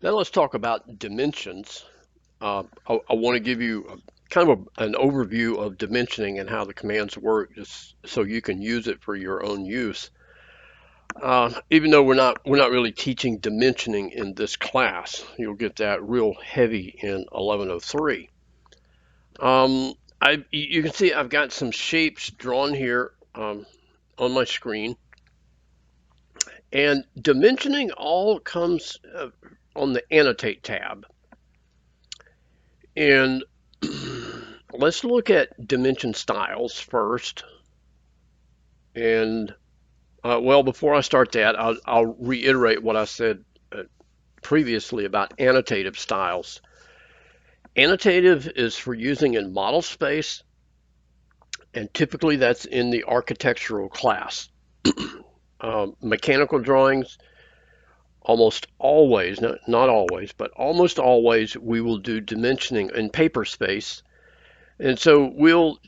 Now let's talk about dimensions. I want to give you an overview of dimensioning and how the commands work, just so you can use it for your own use. Even though we're not really teaching dimensioning in this class, you'll get that real heavy in 1103. You can see I've got some shapes drawn here on my screen, and dimensioning all comes on the Annotate tab. And let's look at dimension styles first. And well, before I start that, I'll reiterate what I said previously about annotative styles. Annotative is for using in model space, and typically that's in the architectural class. Mechanical drawings, almost always, not always, but almost always, we will do dimensioning in paper space. And so we'll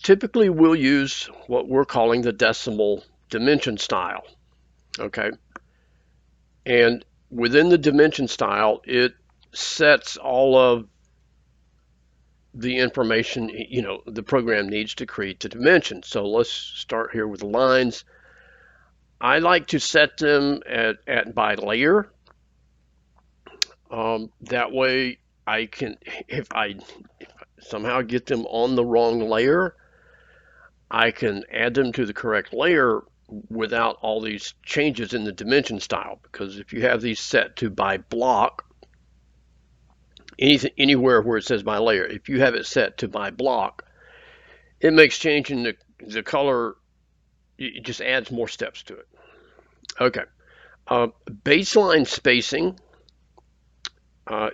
use what we're calling the decimal dimension style. Okay. And within the dimension style, it sets all of the information, the program needs to create the dimension. So let's start here with the lines. I like to set them at by layer. That way I can, if I somehow get them on the wrong layer, I can add them to the correct layer without all these changes in the dimension style. Because if you have these set to by block, anywhere where it says by layer, if you have it set to by block, it makes changing the color, it just adds more steps to it. Okay. Baseline spacing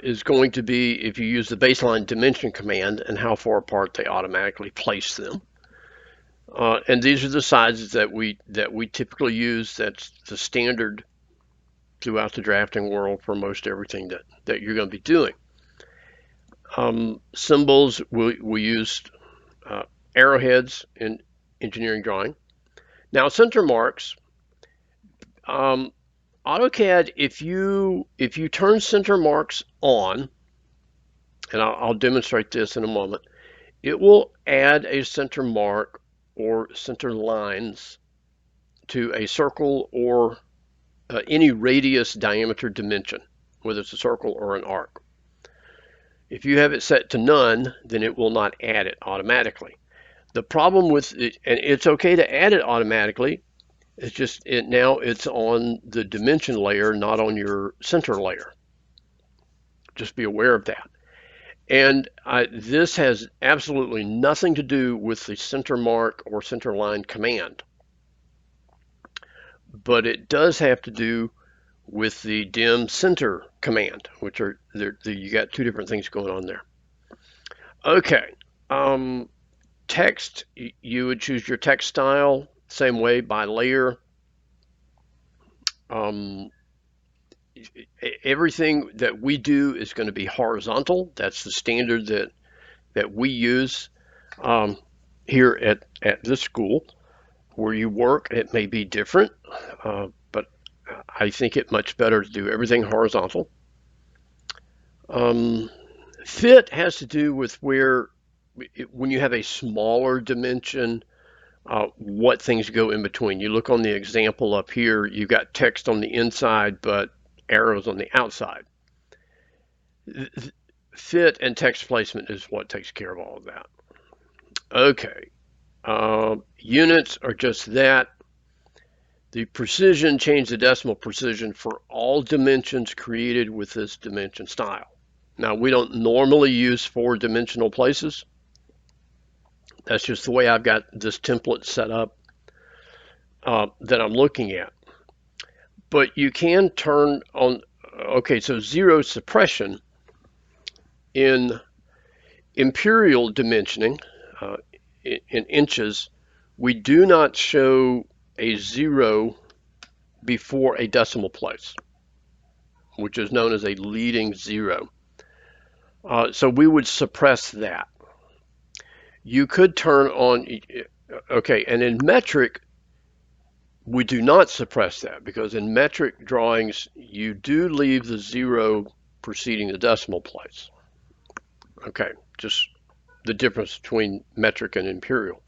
is going to be if you use the baseline dimension command and how far apart they automatically place them. And these are the sizes that we typically use. That's the standard throughout the drafting world for most everything that you're going to be doing. Symbols, we used arrowheads in engineering drawing. Now center marks, AutoCAD, if you turn center marks on, and I'll demonstrate this in a moment, it will add a center mark or center lines to a circle or any radius, diameter, dimension, whether it's a circle or an arc. If you have it set to none, then it will not add it automatically. The problem with it, and it's okay to add it automatically, it's just now it's on the dimension layer, not on your center layer. Just be aware of that. And this has absolutely nothing to do with the center mark or center line command, but it does have to do with the dim center command, which are you got two different things going on there. Okay. Text, you would choose your text style, same way by layer. Everything that we do is going to be horizontal. That's the standard that we use here at this school. Where you work, it may be different, but I think it much better to do everything horizontal. Fit has to do with when you have a smaller dimension, what things go in between. You look on the example up here, you've got text on the inside, but arrows on the outside. Fit and text placement is what takes care of all of that. Okay. Units are just that. The precision, change the decimal precision for all dimensions created with this dimension style. Now, we don't normally use 4-dimensional places. That's just the way I've got this template set up that I'm looking at. But you can turn on, okay, so zero suppression in imperial dimensioning, in inches, we do not show a 0 before a decimal place, which is known as a leading 0. So we would suppress that. You could turn on, okay, and in metric, we do not suppress that because in metric drawings, you do leave the 0 preceding the decimal place. Okay, just the difference between metric and imperial.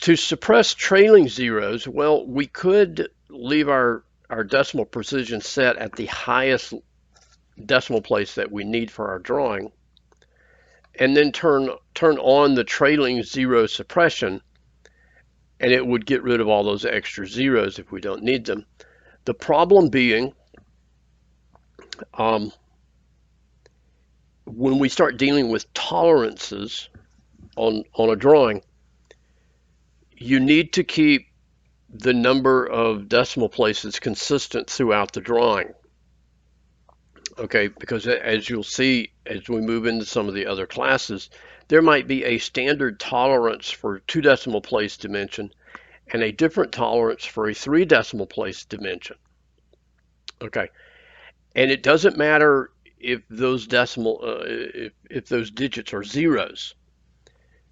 To suppress trailing zeros, well, we could leave our decimal precision set at the highest decimal place that we need for our drawing, and then turn on the trailing zero suppression, and it would get rid of all those extra zeros if we don't need them. The problem being, when we start dealing with tolerances on a drawing, you need to keep the number of decimal places consistent throughout the drawing. Okay, because as you'll see as we move into some of the other classes, there might be a standard tolerance for 2 decimal place dimension and a different tolerance for a 3 decimal place dimension. Okay, and it doesn't matter if those if those digits are zeros.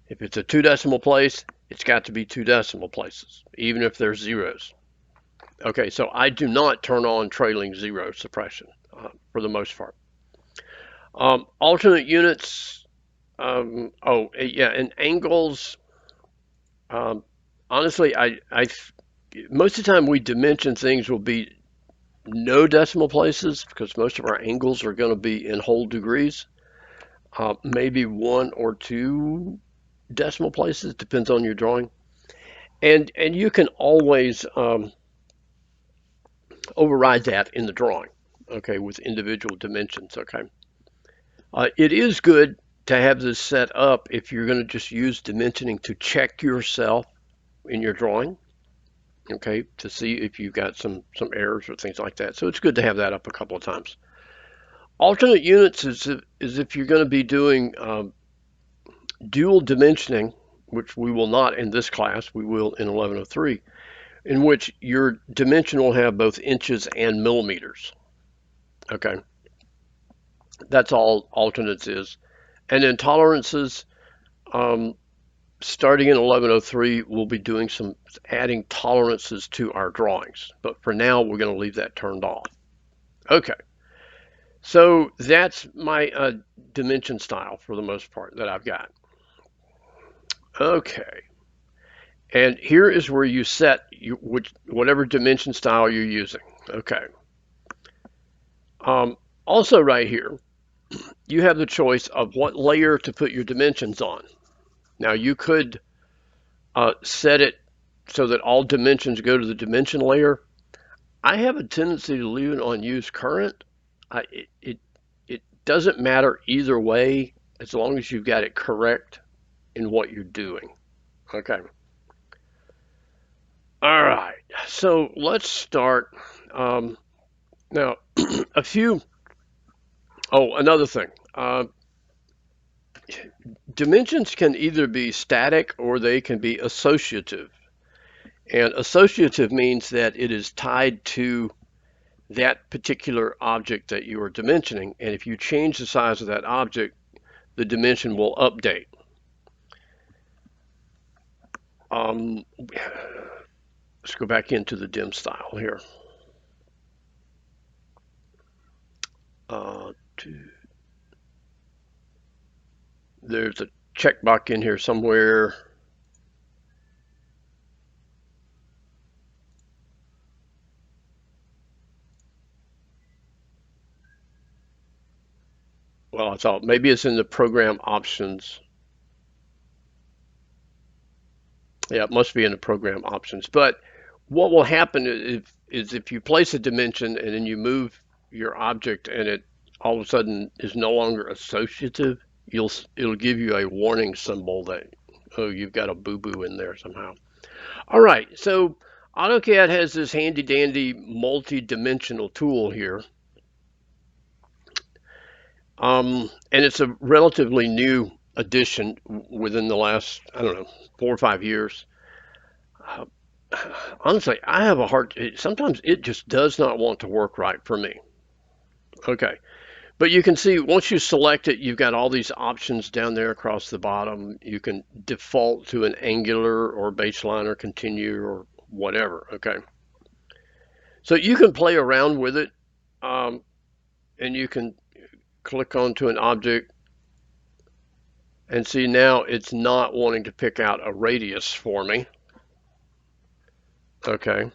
If it's a 2 decimal place, it's got to be 2 decimal places, even if they're zeros. Okay, so I do not turn on trailing zero suppression for the most part. Alternate units, oh yeah, and angles. Honestly, most of the time we dimension things will be no decimal places because most of our angles are going to be in whole degrees. Maybe 1 or 2 decimal places, depends on your drawing. And you can always override that in the drawing, okay, with individual dimensions, okay. It is good to have this set up if you're going to just use dimensioning to check yourself in your drawing, okay, to see if you've got some errors or things like that. So it's good to have that up a couple of times. Alternate units is if you're going to be doing dual dimensioning, which we will not in this class, we will in 1103, in which your dimension will have both inches and millimeters. Okay, that's all alternates is. And then tolerances, starting in 1103, we'll be doing some adding tolerances to our drawings. But for now, we're going to leave that turned off. Okay, so that's my dimension style for the most part that I've got. Okay, and here is where you set whatever dimension style you're using. Okay. Also right here, you have the choice of what layer to put your dimensions on. Now you could set it so that all dimensions go to the dimension layer. I have a tendency to leave it on use current. It doesn't matter either way as long as you've got it correct in what you're doing. Okay. All right, so let's start. Now, another thing. Dimensions can either be static or they can be associative. And associative means that it is tied to that particular object that you are dimensioning. And if you change the size of that object, the dimension will update. Let's go back into the dim style here. There's a checkbox in here somewhere. Well, I thought maybe it's in the program options. Yeah, it must be in the program options. But what will happen is if you place a dimension and then you move your object and it all of a sudden is no longer associative, it'll give you a warning symbol that, oh, you've got a boo-boo in there somehow. All right, so AutoCAD has this handy dandy multi-dimensional tool here. And it's a relatively new addition within the last, I don't know, 4 or 5 years. Honestly, I have a sometimes it just does not want to work right for me. Okay, but you can see once you select it, you've got all these options down there across the bottom. You can default to an angular or baseline or continue or whatever, okay? So you can play around with it. and you can click onto an object and see now it's not wanting to pick out a radius for me. Okay.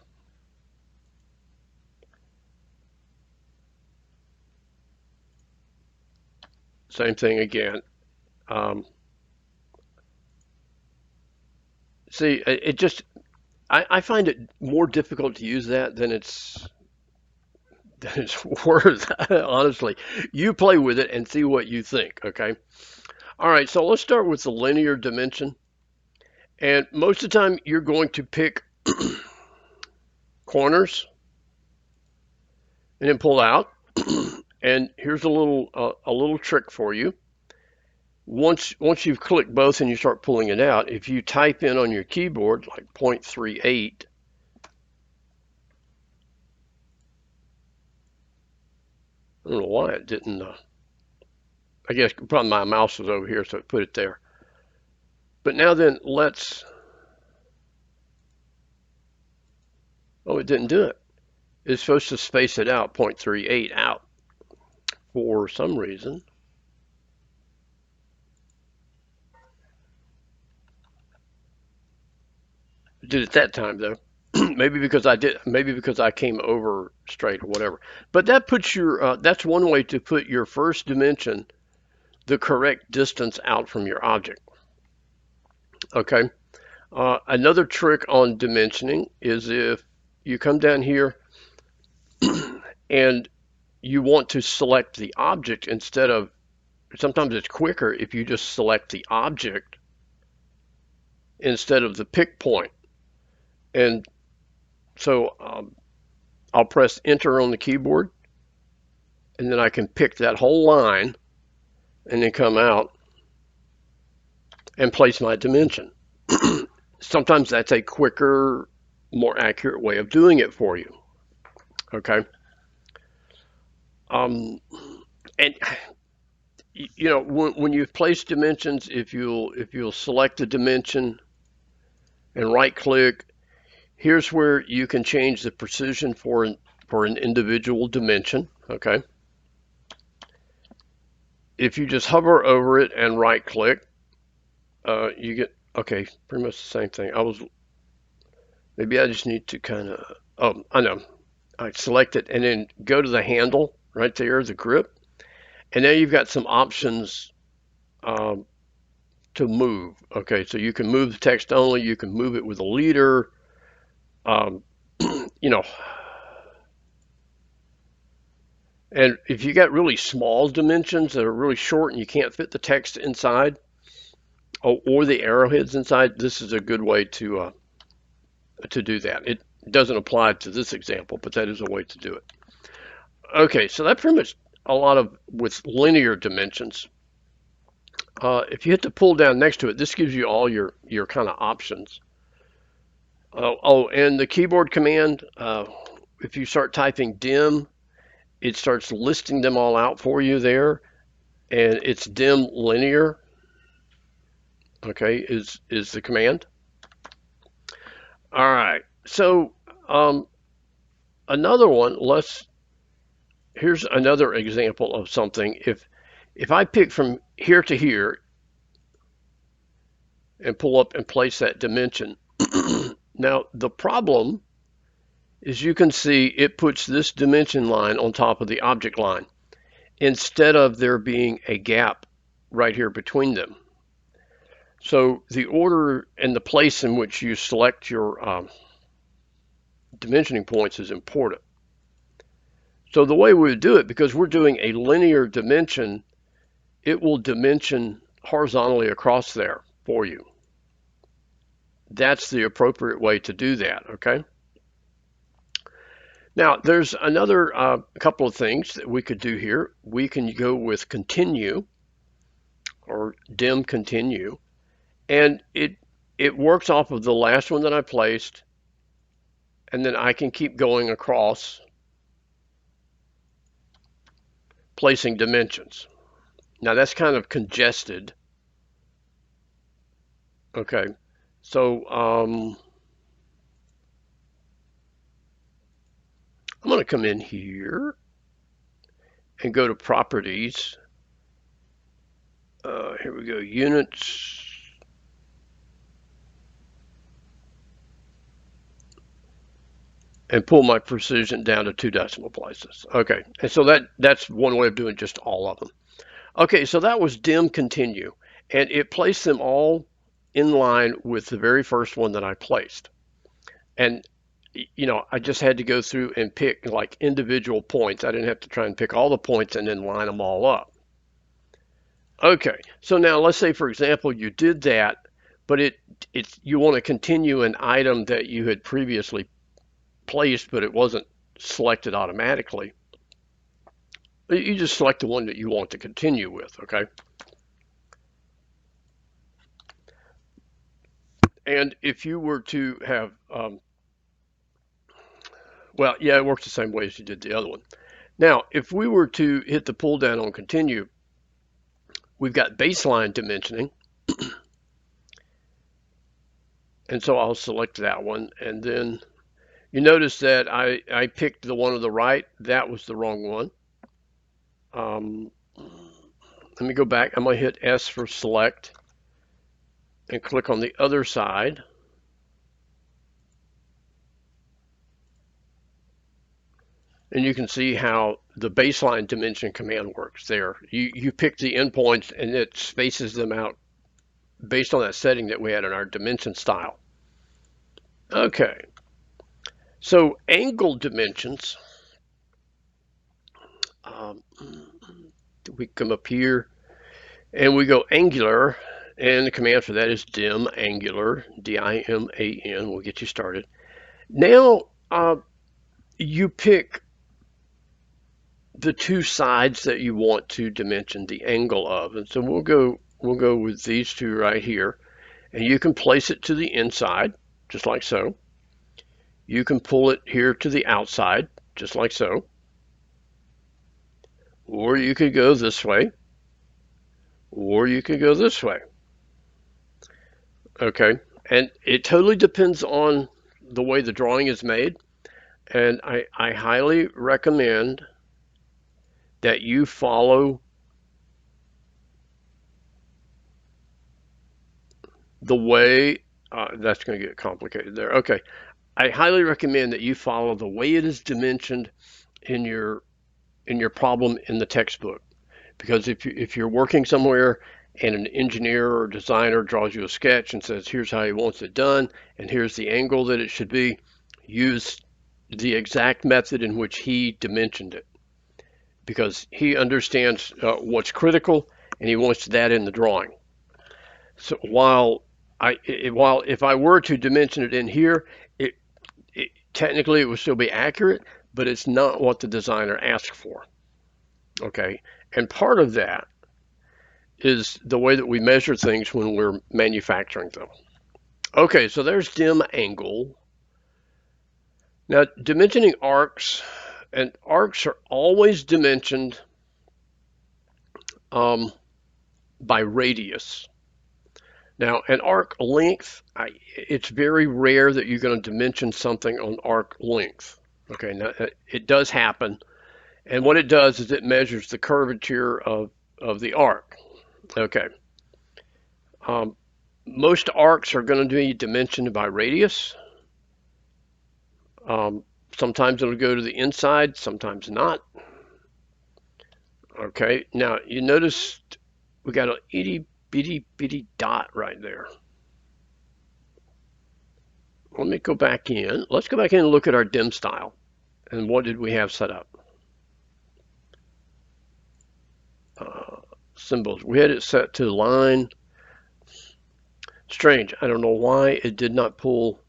Same thing again. Um, see, it just, I find it more difficult to use that than it's worth, honestly. You play with it and see what you think, okay? All right, so let's start with the linear dimension. And most of the time, you're going to pick corners and then pull out. And here's a little trick for you. Once you've clicked both and you start pulling it out, if you type in on your keyboard like 0.38, I don't know why it didn't. I guess probably my mouse was over here, so it put it there. But now then, oh, it didn't do it. It's supposed to space it out 0.38 out for some reason. It did it that time though. Maybe because I came over straight or whatever. But that puts that's one way to put your first dimension the correct distance out from your object. Okay. Another trick on dimensioning is if you come down here and you want to select the object instead of, sometimes it's quicker if you just select the object instead of the pick point. And so I'll press enter on the keyboard and then I can pick that whole line and then come out and place my dimension. Sometimes that's a quicker, more accurate way of doing it for you. Okay. And you know, when you place dimensions, if you'll select the dimension and right click, here's where you can change the precision for an individual dimension. Okay. If you just hover over it and right click, you get, okay, pretty much the same thing. Maybe I just need to kind of, oh, I know. I select it and then go to the handle right there, the grip. And now you've got some options um, to move. Okay, so you can move the text only, you can move it with a leader, um, you know. And if you got really small dimensions that are really short and you can't fit the text inside, or the arrowheads inside, this is a good way to do that. It doesn't apply to this example, but that is a way to do it. Okay, so that pretty much a lot of with linear dimensions. If you hit the pull down next to it, this gives you all your kind of options. Oh, and the keyboard command, if you start typing dim, it starts listing them all out for you there, and it's dim linear. Okay, is the command. All right, so another one. Here's another example of something. If I pick from here to here and pull up and place that dimension, now the problem is you can see it puts this dimension line on top of the object line instead of there being a gap right here between them. So the order and the place in which you select your dimensioning points is important. So the way we would do it, because we're doing a linear dimension, it will dimension horizontally across there for you. That's the appropriate way to do that, okay? Now, there's another couple of things that we could do here. We can go with continue or dim continue, and it works off of the last one that I placed, and then I can keep going across placing dimensions. Now that's kind of congested. Okay, so I'm going to come in here and go to properties. Here we go, units. And pull my precision down to 2 decimal places. Okay, and so that's one way of doing just all of them. Okay, so that was dim continue, and it placed them all in line with the very first one that I placed. And I just had to go through and pick like individual points. I didn't have to try and pick all the points and then line them all up. Okay, so now let's say, for example, you did that, but you want to continue an item that you had previously placed, but it wasn't selected automatically. You just select the one that you want to continue with, okay? And if you were to have, well, yeah, it works the same way as you did the other one. Now, if we were to hit the pull down on continue, we've got baseline dimensioning. And so I'll select that one. And then you notice that I picked the one on the right. That was the wrong one. Let me go back. I'm going to hit S for select and click on the other side. And you can see how the baseline dimension command works there. You pick the endpoints and it spaces them out based on that setting that we had in our dimension style. Okay, so angle dimensions. We come up here and we go angular, and the command for that is dim angular, D-I-M-A-N. We'll get you started. Now you pick the two sides that you want to dimension the angle of, and so we'll go with these two right here, and you can place it to the inside just like so. You can pull it here to the outside just like so, or you could go this way, or you could go this way. Okay, and it totally depends on the way the drawing is made, and I highly recommend that you follow the way, that's going to get complicated there. Okay, I highly recommend that you follow the way it is dimensioned in your problem in the textbook, because if you're working somewhere and an engineer or designer draws you a sketch and says here's how he wants it done and here's the angle that it should be, use the exact method in which he dimensioned it, because he understands what's critical and he wants that in the drawing. So while if I were to dimension it in here, technically it would still be accurate, but it's not what the designer asked for. Okay, and part of that is the way that we measure things when we're manufacturing them. Okay, so there's dim angle. Now, dimensioning arcs, and arcs are always dimensioned by radius. Now, an arc length, it's very rare that you're going to dimension something on arc length. Okay, now it does happen, and what it does is it measures the curvature of the arc. Okay. Most arcs are going to be dimensioned by radius. Sometimes it'll go to the inside, sometimes not. Okay, now you notice we got a itty bitty dot right there. Let me go back in. Let's go back in and look at our dim style. And what did we have set up? Symbols. We had it set to line. Strange. I don't know why it did not pull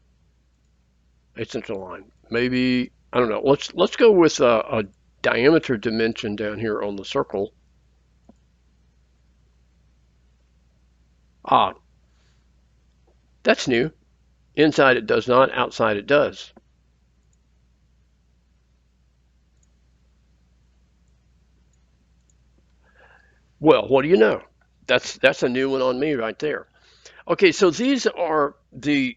a central line. Maybe, I don't know. Let's go with a diameter dimension down here on the circle. Ah, that's new. Inside it does not, outside it does. Well, what do you know? That's a new one on me right there. Okay, so these are the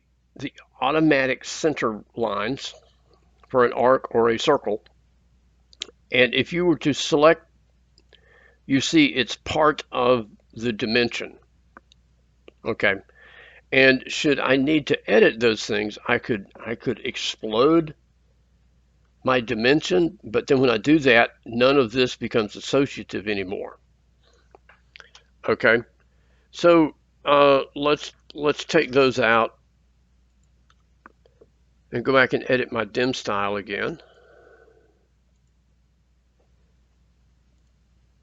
automatic center lines for an arc or a circle. And if you were to select you see it's part of the dimension. Okay. And should I need to edit those things, I could explode my dimension, but then when I do that, none of this becomes associative anymore. Okay. So let's take those out and go back and edit my dim style again.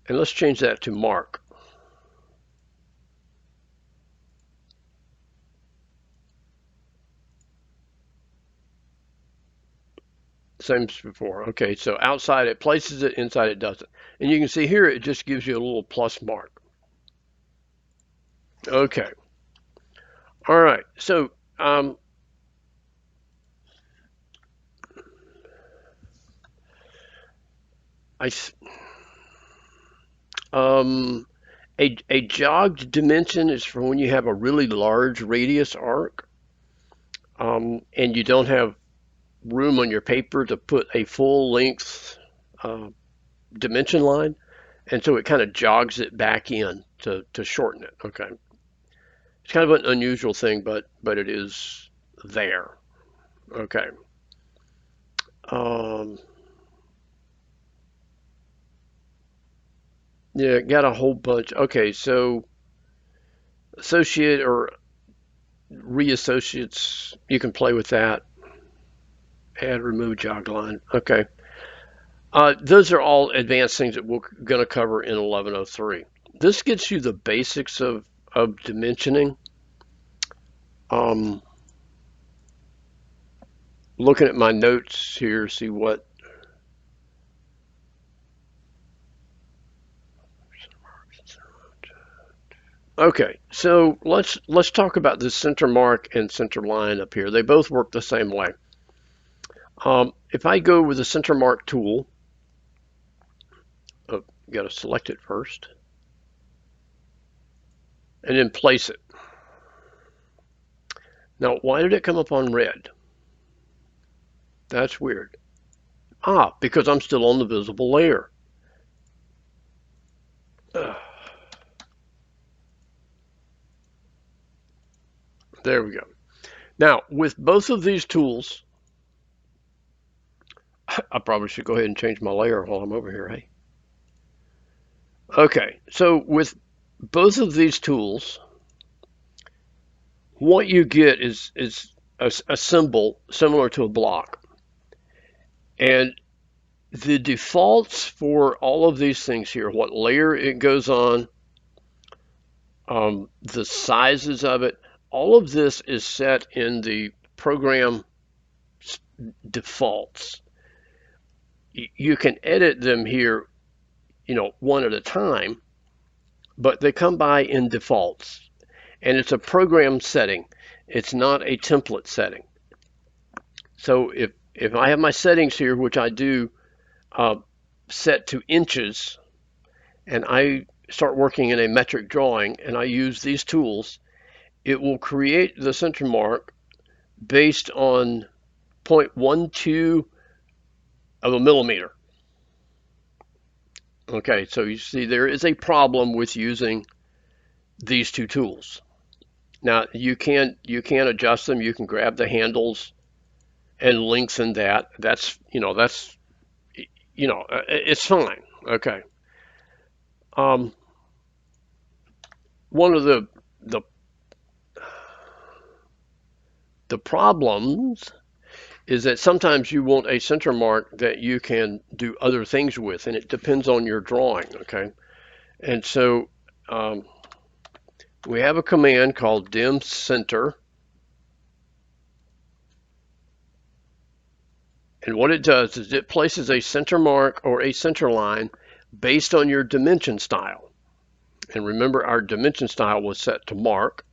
And let's change that to mark. Same as before. Okay, so outside it places it, inside it doesn't. And you can see here it just gives you a little plus mark. Okay. All right. So I a jogged dimension is for when you have a really large radius arc, and you don't have room on your paper to put a full length dimension line, and so it kind of jogs it back in to shorten it. Okay, it's kind of an unusual thing, but it is there. Okay. Um, yeah, got a whole bunch. Okay, so associate or reassociates, you can play with that. Add, remove jog line. Okay. Those are all advanced things that we're going to cover in 1103. This gets you the basics of dimensioning. Um, Looking at my notes here, see what. Okay, so let's talk about the center mark and center line up here. They both work the same way. If I go with the center mark tool, oh, you got to select it first, and then place it. Now, why did it come up on red? That's weird. Ah, because I'm still on the visible layer. There we go. Now, with both of these tools, I probably should go ahead and change my layer while I'm over here, hey? Okay, so with both of these tools, what you get is a symbol similar to a block. And the defaults for all of these things here, what layer it goes on, the sizes of it, all of this is set in the program defaults. You can edit them here, one at a time, but they come by in defaults. And it's a program setting. It's not a template setting. So if I have my settings here, which I do set to inches, and I start working in a metric drawing and I use these tools, it will create the center mark based on 0.12 of a millimeter. Okay, so you see there is a problem with using these two tools. Now you can adjust them. You can grab the handles and lengthen that. That's it's fine. Okay. One of the problems is that sometimes you want a center mark that you can do other things with, and it depends on your drawing. Okay, and so we have a command called dim center, and what it does is it places a center mark or a center line based on your dimension style. And remember, our dimension style was set to mark.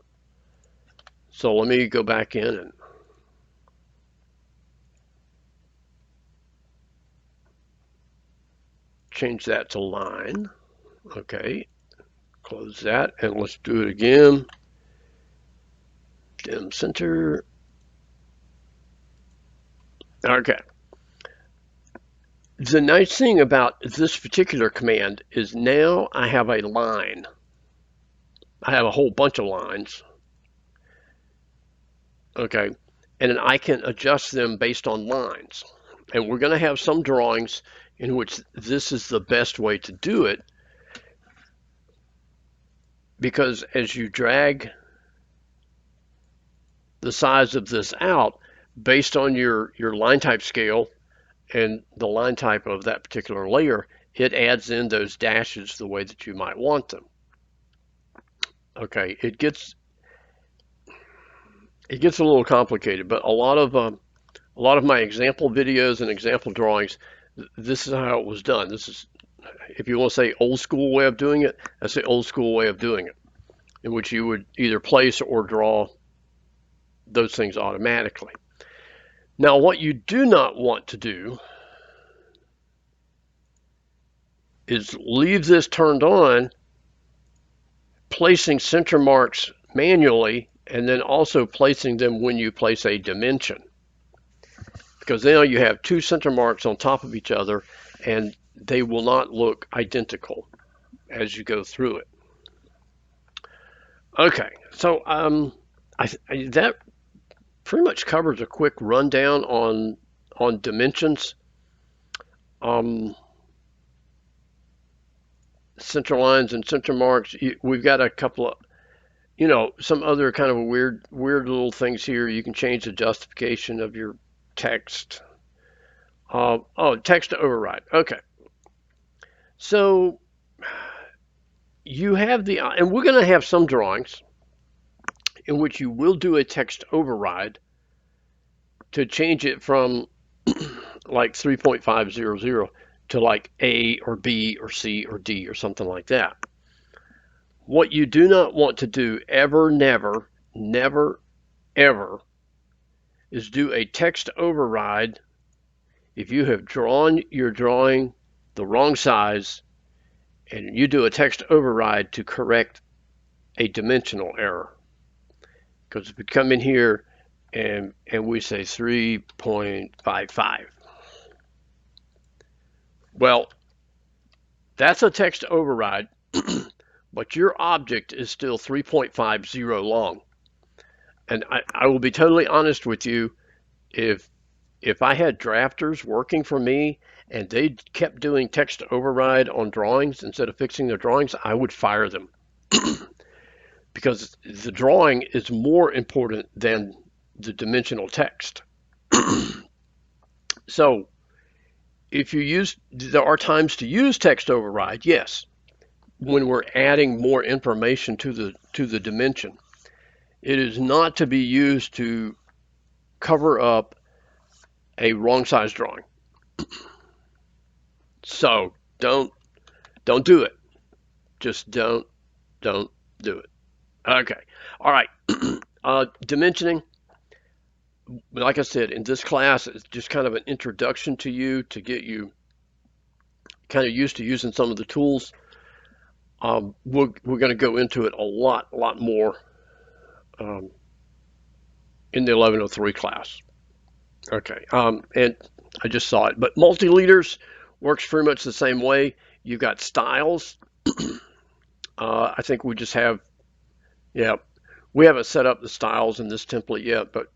So let me go back in and change that to line. Okay, close that, and let's do it again. Dim center. Okay. The nice thing about this particular command is now I have a line. I have a whole bunch of lines. Okay. And then I can adjust them based on lines. And we're going to have some drawings in which this is the best way to do it, because as you drag the size of this out based on your line type scale and the line type of that particular layer, it adds in those dashes the way that you might want them. Okay, it gets a little complicated, but a lot of my example videos and example drawings, this is how it was done. This is, if you want to say old school way of doing it, that's the old school way of doing it, in which you would either place or draw those things automatically. Now, what you do not want to do is leave this turned on, placing center marks manually, and then also placing them when you place a dimension. Because now you have two center marks on top of each other, and they will not look identical as you go through it. Okay, so that pretty much covers a quick rundown on dimensions. Center lines and center marks. We've got a couple of, some other kind of weird little things here. You can change the justification of your text. Text to override. Okay. So you have and we're going to have some drawings in which you will do a text override to change it from like 3.500 to like A or B or C or D or something like that. What you do not want to do ever, never, ever is do a text override if you have drawn your drawing the wrong size and you do a text override to correct a dimensional error. Because if we come in here and we say 3.55, well, that's a text override, but your object is still 3.50 long. And I will be totally honest with you, if I had drafters working for me and they kept doing text override on drawings instead of fixing their drawings, I would fire them. Because the drawing is more important than the dimensional text. So if you there are times to use text override, yes, when we're adding more information to the dimension. It is not to be used to cover up a wrong size drawing. So don't do it. Just don't do it. Okay. All right. Dimensioning, like I said, in this class, it's just kind of an introduction to you to get you kind of used to using some of the tools. We're going to go into it a lot more in the 1103 class. Okay. And I just saw it, but multi-leaders works pretty much the same way. You've got styles. I think we just have, we haven't set up the styles in this template yet, but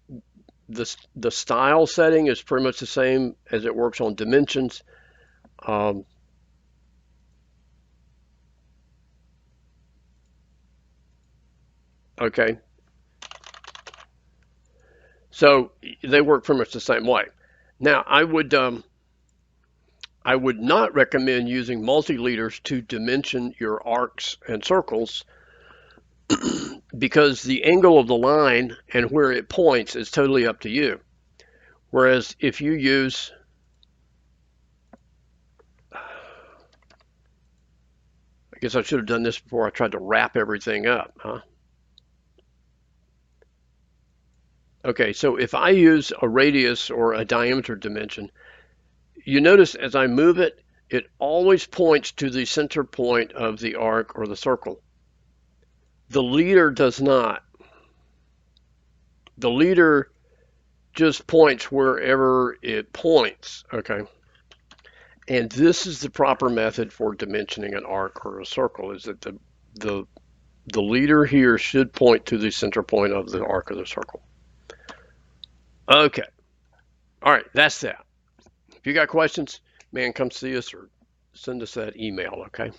the style setting is pretty much the same as it works on dimensions. Okay. So they work pretty much the same way. Now, I would not recommend using multi-leaders to dimension your arcs and circles because the angle of the line and where it points is totally up to you. Whereas if you use, I guess I should have done this before I tried to wrap everything up, huh? Okay, so if I use a radius or a diameter dimension, you notice as I move it, it always points to the center point of the arc or the circle. The leader does not. The leader just points wherever it points, okay? And this is the proper method for dimensioning an arc or a circle, is that the, the leader here should point to the center point of the arc of the circle. Okay. All right, that's that. If you got questions, man, come see us or send us that email, okay?